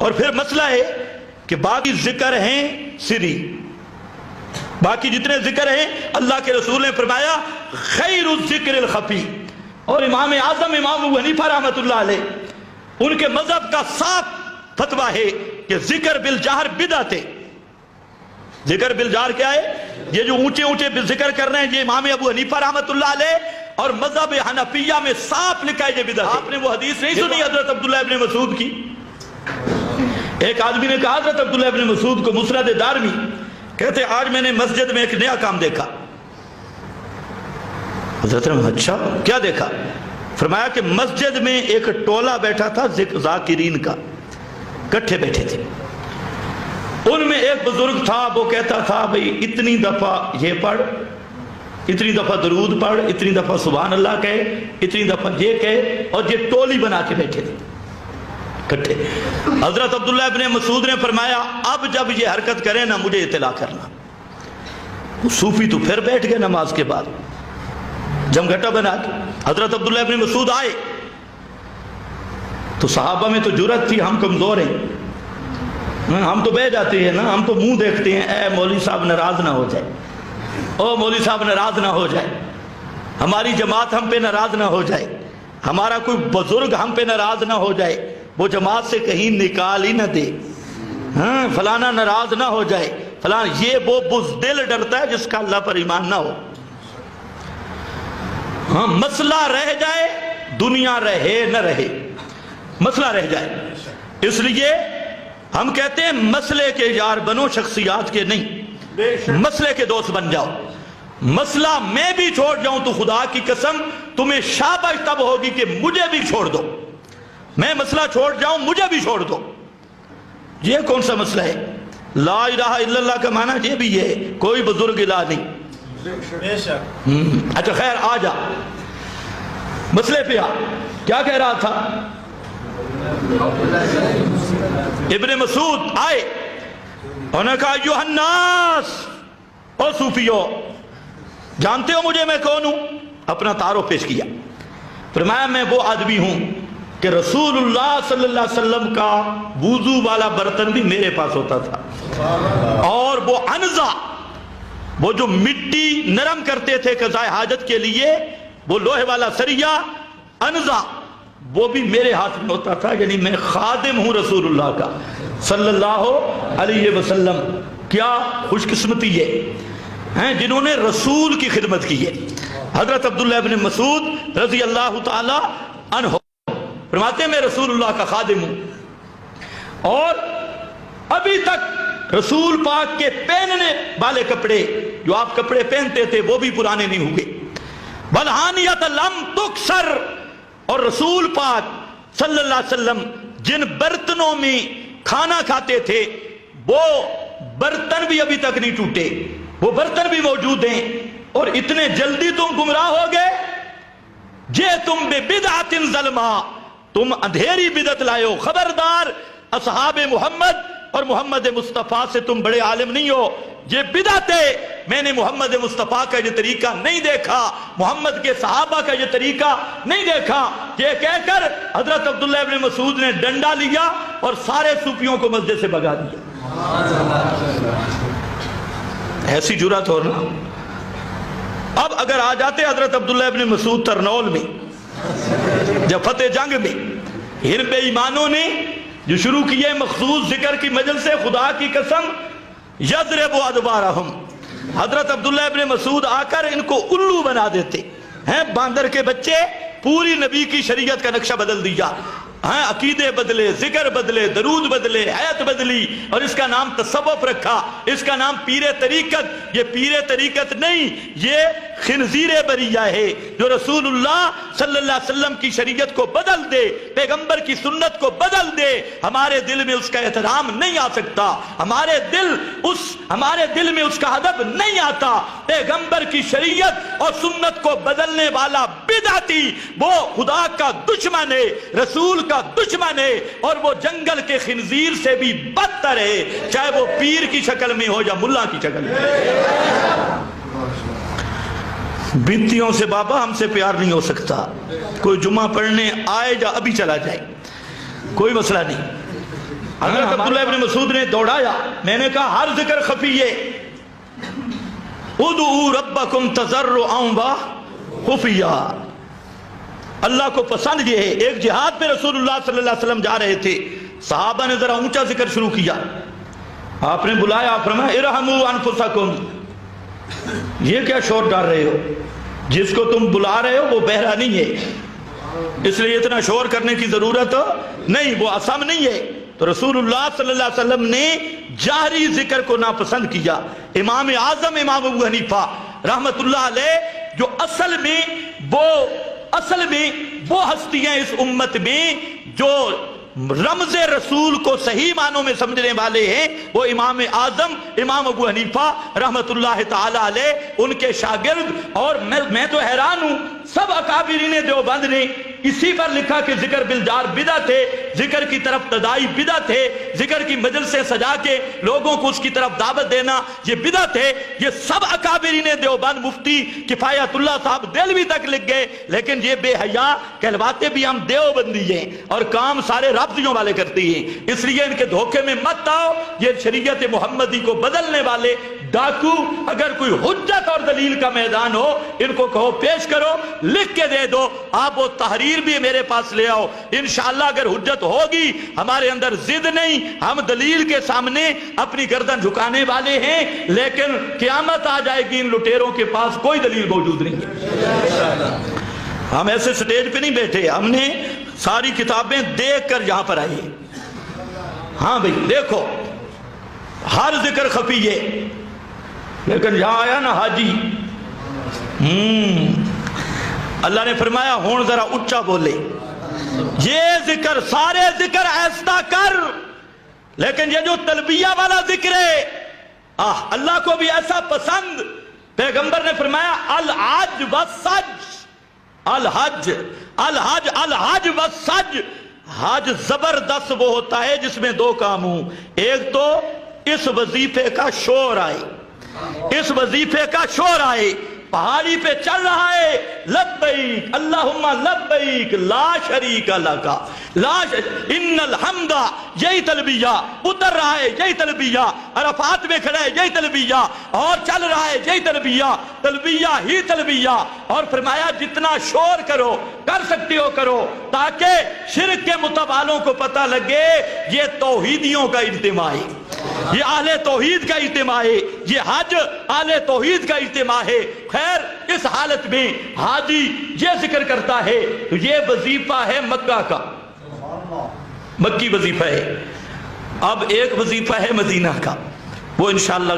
اور پھر مسئلہ ہے کہ باقی ذکر ہیں سری، باقی جتنے ذکر ہیں اللہ کے رسول نے فرمایا خیر الذکر الخفی. اور امام اعظم امام ابو حنیفہ رحمۃ اللہ علیہ ان کے مذہب کا صاف فتویٰ ہے کہ ذکر بالجہر بدعت ہے. ذکر بالجہر کیا ہے؟ یہ جو اونچے اونچے ذکر کر رہے ہیں یہ امام ابو حنیفہ رحمۃ اللہ علیہ اور مذہب حنفیہ میں صاف لکھا ہے یہ بدعت ہے. آپ نے وہ حدیث نہیں سنی حضرت عبداللہ ابن مسعود کی؟ ایک آدمی نے کہا حضرت عبداللہ ابن مسعود کو مسند دارمی، کہتے آج میں نے مسجد میں ایک نیا کام دیکھا. حضرت نے اچھا کیا دیکھا؟ فرمایا کہ مسجد میں ایک ٹولہ بیٹھا تھا ذاکرین کا، کٹھے بیٹھے تھے. ان میں ایک بزرگ تھا وہ کہتا تھا بھئی اتنی دفعہ یہ پڑھ، اتنی دفعہ درود پڑھ، اتنی دفعہ سبحان اللہ کہے، اتنی دفعہ یہ کہے، اور یہ ٹولی بنا کے بیٹھے تھے کٹھے. حضرت عبداللہ ابن مسعود نے فرمایا اب جب یہ حرکت کرے نا مجھے اطلاع کرنا. صوفی تو پھر بیٹھ گئے نماز کے بعد جمگھٹا بنا کے. حضرت عبداللہ ابن مسعود آئے تو صحابہ میں تو جرت تھی، ہم کمزور ہیں، ہم تو بہ جاتے ہیں نا، ہم تو منہ دیکھتے ہیں، اے مولوی صاحب ناراض نہ ہو جائے، او مولوی صاحب ناراض نہ ہو جائے، ہماری جماعت ہم پہ ناراض نہ ہو جائے، ہمارا کوئی بزرگ ہم پہ ناراض نہ ہو جائے، وہ جماعت سے کہیں نکال ہی نہ دے، ہاں فلانا ناراض نہ ہو جائے فلانا. یہ وہ بزدل ڈرتا ہے جس کا اللہ پر ایمان نہ ہو. ہاں مسئلہ رہ جائے دنیا رہے نہ رہے، مسئلہ رہ جائے. اس لیے ہم کہتے ہیں مسئلے کے یار بنو، شخصیات کے نہیں، مسئلے کے دوست بن جاؤ. مسئلہ میں بھی چھوڑ جاؤں تو خدا کی قسم تمہیں شاباش تب ہوگی کہ مجھے بھی چھوڑ دو. میں مسئلہ چھوڑ جاؤں مجھے بھی چھوڑ دو. یہ کون سا مسئلہ ہے؟ لا الہ الا اللہ کا معنی یہ بھی ہے کوئی بزرگ الہ نہیں. اچھا خیر آ جا مسئلے پہ آ. کیا کہہ رہا تھا؟ ابن مسعود آئے انہوں نے کہا ایھا الناس، او صوفیو جانتے ہو مجھے میں کون ہوں؟ اپنا تعارف پیش کیا. فرمایا میں وہ آدمی ہوں کہ رسول اللہ صلی اللہ علیہ وسلم کا وضو والا برتن بھی میرے پاس ہوتا تھا، اور وہ عنزہ، وہ جو مٹی نرم کرتے تھے قضاء حاجت کے لیے، وہ لوہے والا سریا عنزہ وہ بھی میرے ہاتھ میں ہوتا تھا. یعنی میں خادم ہوں رسول اللہ کا صلی اللہ علیہ وسلم. کیا خوش قسمتی ہے جنہوں نے رسول کی خدمت کی ہے. حضرت عبداللہ ابن مسعود رضی اللہ تعالی عنہ فرماتے ہیں میں رسول اللہ کا خادم ہوں، اور ابھی تک رسول پاک کے پہننے والے کپڑے جو آپ کپڑے پہنتے تھے وہ بھی پرانے نہیں ہوئے. بلحانیت لم تکسر، اور رسول پاک صلی اللہ علیہ وسلم جن برتنوں میں کھانا کھاتے تھے وہ برتن بھی ابھی تک نہیں ٹوٹے، وہ برتن بھی موجود ہیں. اور اتنے جلدی تم گمراہ ہو گئے، جے تم بے بدعت ظلما، تم اندھیری بدعت لائے ہو. خبردار اصحاب محمد اور محمد مصطفیٰ سے تم بڑے عالم نہیں ہو، یہ بدعت ہے. میں نے محمد مصطفیٰ کا یہ طریقہ نہیں دیکھا، محمد کے صحابہ کا یہ طریقہ نہیں دیکھا. یہ کہہ کر حضرت عبداللہ ابن مسعود نے ڈنڈا لیا اور سارے صوفیوں کو مسجد سے بھگا دیا. ایسی جرات ہو نا. اب اگر آ جاتے حضرت عبداللہ ابن مسعود ترنول میں جب فتح جنگ میں ان بے ایمانوں نے جو شروع کیے مخصوص ذکر کی مجلس سے، خدا کی قسم یضرب ادبارہم، حضرت عبداللہ ابن مسعود آ کر ان کو الو بنا دیتے ہیں. باندر کے بچے، پوری نبی کی شریعت کا نقشہ بدل دیا. ہاں عقیدے بدلے، ذکر بدلے، درود بدلے، حیات بدلی، اور اس کا نام تصوف رکھا، اس کا نام پیر طریقت. یہ پیر طریقت نہیں، یہ خنزیر بریہ ہے جو رسول اللہ صلی اللہ علیہ وسلم کی شریعت کو بدل دے، پیغمبر کی سنت کو بدل دے. ہمارے دل میں اس کا احترام نہیں آ سکتا، ہمارے دل میں اس کا ادب نہیں آتا. پیغمبر کی شریعت اور سنت کو بدلنے والا بدعتی وہ خدا کا دشمن ہے، رسول کا دشمن ہے، اور وہ جنگل کے خنزیر سے بھی بدتر ہے، چاہے وہ پیر کی شکل میں ہو یا ملا کی شکل میں. بنتیوں سے بابا ہم سے پیار نہیں ہو سکتا. کوئی جمعہ پڑھنے آئے یا ابھی چلا جائے، کوئی مسئلہ نہیں. حضرت عبداللہ ابن مسعود نے دوڑایا، میں نے کہا ہر ذکر خفیہ، ادعوا ربکم تضرعا وخفیا، اللہ کو پسند یہ ہے۔ ایک جہاد پہ رسول اللہ صلی اللہ علیہ وسلم جا رہے تھے، صحابہ نے ذرا اونچا ذکر شروع کیا، آپ نے بلایا، فرمایا ارحموا انفسکم، یہ کیا شور ڈال رہے ہو؟ جس کو تم بلا رہے ہو وہ بہرا نہیں ہے، اس لیے اتنا شور کرنے کی ضرورت نہیں، وہ اصم نہیں ہے۔ تو رسول اللہ صلی اللہ علیہ وسلم نے جاہری ذکر کو ناپسند کیا۔ امام اعظم امام ابو حنیفہ رحمت اللہ علیہ جو اصل میں وہ ہستیاں اس امت میں جو رمز رسول کو صحیح معنوں میں سمجھنے والے ہیں، وہ امام اعظم امام ابو حنیفہ رحمت اللہ تعالی علیہ، ان کے شاگرد۔ اور میں تو حیران ہوں، سب اکابرین دیوبند نے اسی پر لکھا کہ ذکر بالجار بدعت ہے، ذکر کی طرف تدائی بدعت ہے، ذکر کی مجلسیں سجا کے لوگوں کو اس کی طرف دعوت دینا یہ بدعت ہے۔ یہ سب اکابرین دیوبند، مفتی کفایت اللہ صاحب دہلوی تک لکھ گئے، لیکن یہ بے حیا کہلواتے بھی ہم دیوبندی ہیں اور کام سارے رافضیوں والے کرتی ہیں، اس لیے ان کے دھوکے میں مت آؤ۔ یہ شریعت محمدی کو بدلنے والے ڈاکو، اگر کوئی حجت اور دلیل کا میدان ہو ان کو کہو پیش کرو، لکھ کے دے دو، آپ وہ تحریر بھی میرے پاس لے آؤ، انشاءاللہ اگر حجت ہوگی، ہمارے اندر ضد نہیں، ہم دلیل کے سامنے اپنی گردن جھکانے والے ہیں، لیکن قیامت آ جائے گی ان لٹیروں کے پاس کوئی دلیل موجود نہیں ہے۔ ہم ایسے سٹیج پہ نہیں بیٹھے، ہم نے ساری کتابیں دیکھ کر یہاں پر آئیے۔ ہاں بھئی دیکھو، ہر ذکر خفی ہے، لیکن یہاں آیا نا حاجی، اللہ نے فرمایا ہون ذرا اچھا بولے، یہ ذکر سارے ذکر ایسا کر، لیکن یہ جو تلبیہ والا ذکر ہے اللہ کو بھی ایسا پسند۔ پیغمبر نے فرمایا الحج والسج، الحج الحج الحج والسج، حج زبردست وہ ہوتا ہے جس میں دو کام ہوں، ایک تو اس وظیفے کا شور آئے، اس وظیفے کا شور آئے، پہاڑی پہ چل رہا ہے لبیک اللہم لبیک لا شریک لک ان الحمد، یہی تلبیہ، اتر رہا ہے یہی تلبیہ، عرفات میں کھڑا ہے یہی تلبیہ، اور چل رہا ہے یہی تلبیہ، تلبیہ ہی تلبیہ۔ اور فرمایا جتنا شور کرو، کر سکتے ہو کرو، تاکہ شرک کے متوالوں کو پتہ لگے یہ توحیدیوں کا اجتماع ہے، یہ اہل توحید کا اجتماع ہے، یہ حج اہل توحید کا اجتماع ہے۔ خیر اس حالت میں حاجی یہ ذکر کرتا ہے تو یہ وظیفہ ہے مکہ کا، مکی وظیفہ ہے۔ اب ایک وظیفہ ہے مدینہ کا، وہ انشاءاللہ